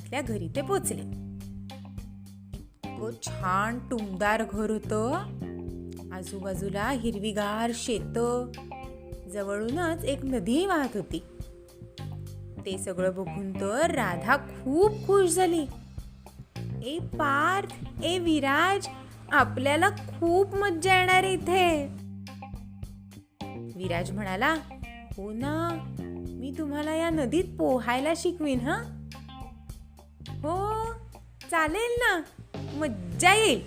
आपल्या घरी ते पोचले. इतकं छान टुमदार घर होतं. आजूबाजूला हिरवीगार शेतं, जवळूनच एक नदी वाहत होती. ते सगळं बघून तर राधा खूप खुश झाली. ए पार्थ, ए विराज, आपल्याला खूप मज्जा येणार इथे. विराज म्हणाला, हो ना, मी तुम्हाला या नदीत पोहायला शिकवीन. हो, चालेल ना, मज्जा येईल,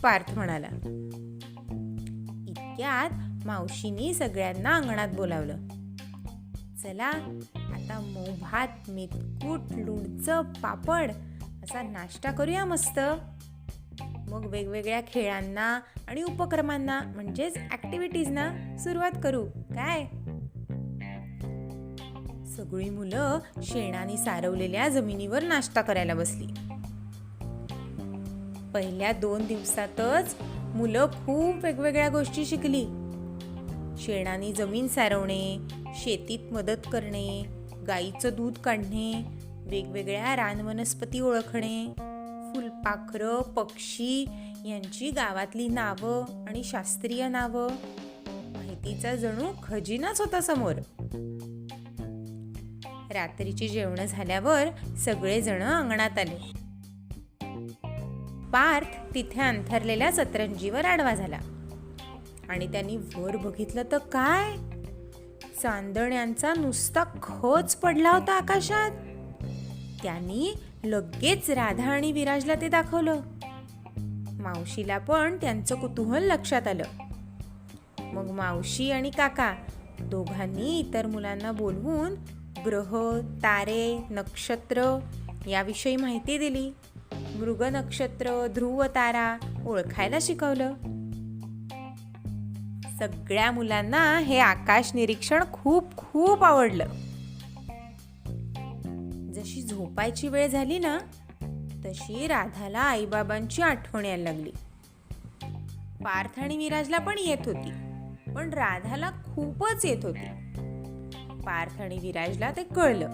पार्थ म्हणाला. इतक्यात मावशीनी सगळ्यांना अंगणात बोलावलं. चला आता मऊ भात, मेथकूट, लोणचं, पापड असा नाश्ता करूया मस्त. मग वेगवेगळ्या खेळांना आणि उपक्रमांना म्हणजेच ऍक्टिव्हिटीजना सुरुवात करू काय. सगळी मुलं शेणाने सारवलेल्या जमिनीवर नाश्ता करायला बसली. पहिल्या 2 दिवसातच मुलं खूप वेगवेगळ्या गोष्टी शिकली. शेणाने जमीन सारवणे, शेतीत मदत करणे, गाईचं दूध काढणे, वेगवेगळ्या रानवनस्पती ओळखणे, फुलपाखरं, पक्षी यांची गावातली नावं आणि शास्त्रीय नावं. माहितीचा जणू खजिनाच होता समोर. रात्रीची जेवण झाल्यावर सगळेजण अंगणात आले. पार्थ तिथे अंथरलेल्या सतरंजीवर आडवा झाला आणि त्यांनी वर बघितलं तर काय, चांदण्यांचा नुसता खच पडला होता आकाशात. त्यांनी लगेच राधा आणि विराजला ते दाखवलं. मावशीला पण त्यांचं कुतूहल लक्षात आलं. मग मावशी आणि काका दोघांनी इतर मुलांना बोलवून ग्रह, तारे, नक्षत्र याविषयी माहिती दिली. मृग नक्षत्र, ध्रुव तारा ओळखायला शिकवलं. सगळ्या मुलांना हे आकाश निरीक्षण खूप खूप आवडलं. जशी झोपायची वेळ झाली ना, तशी राधाला आईबाबांची आठवण यायला लागली. पार्थ आणि विराजला पण येत होती, पण राधाला खूपच येत होती. पार्थ आणि विराजला ते कळलं.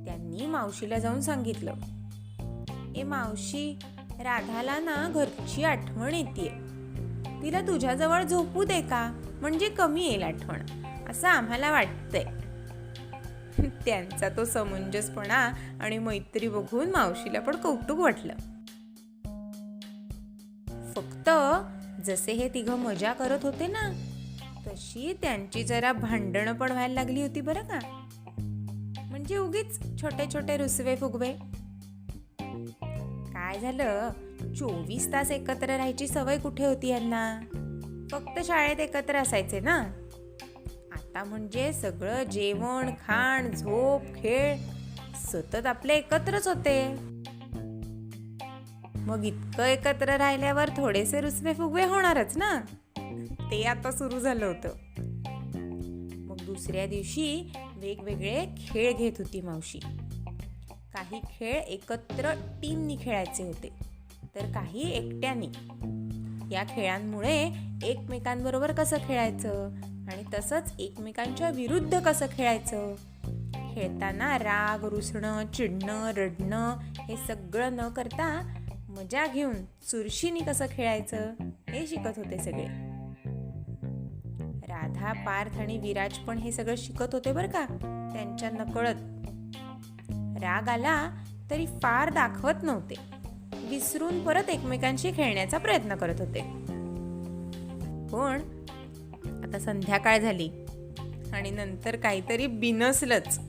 त्यांनी मावशीला जाऊन सांगितलं, ए मावशी, राधाला ना घरची आठवण येतेय. तिला तुझ्याजवळ झोपू दे का, म्हणजे कमी येईल आठवण, असं आम्हाला वाटतंय. त्यांचा तो समंजसपणा आणि मैत्री बघून मावशीला पण कौतुक वाटलं. फक्त जसे हे तिघं मजा करत होते ना, तशी त्यांची जरा भांडणं पण व्हायला लागली होती बरं का. म्हणजे उगीच छोटे छोटे रुसवे फुगवे. काय झालं, 24 तास एकत्र राहायची सवय कुठे होती यांना. फक्त शाळेत एकत्र असायचे ना. आता म्हणजे सगळं जेवण, खाण, झोप, खेळ सतत आपले एकत्रच होते. मग इतकं एकत्र राहिल्यावर थोडेसे रुसवे फुगवे होणारच ना. ते आता सुरू झालं होतं. मग दुसऱ्या दिवशी वेगवेगळे खेळ घेत होती मावशी. काही खेळ एकत्र टीमनी खेळायचे होते, तर काही एकट्याने. या खेळांमुळे एकमेकांबरोबर कसं खेळायचं आणि तसंच एकमेकांच्या विरुद्ध कसं खेळायचं, खेळताना राग, रुसणं, चिडणं, रडणं हे सगळं न करता मजा घेऊन चुरशीने कसं खेळायचं हे शिकत होते सगळे. राधा, पार्थ आणि विराज पण हे सगळं शिकत होते बरं का, त्यांच्या नकळत. राग आला तरी फार दाखवत नव्हते, विसरून परत एकमेकांशी खेळण्याचा प्रयत्न करत होते. पण आता संध्याकाळ झाली आणि नंतर काहीतरी बिनसलंच.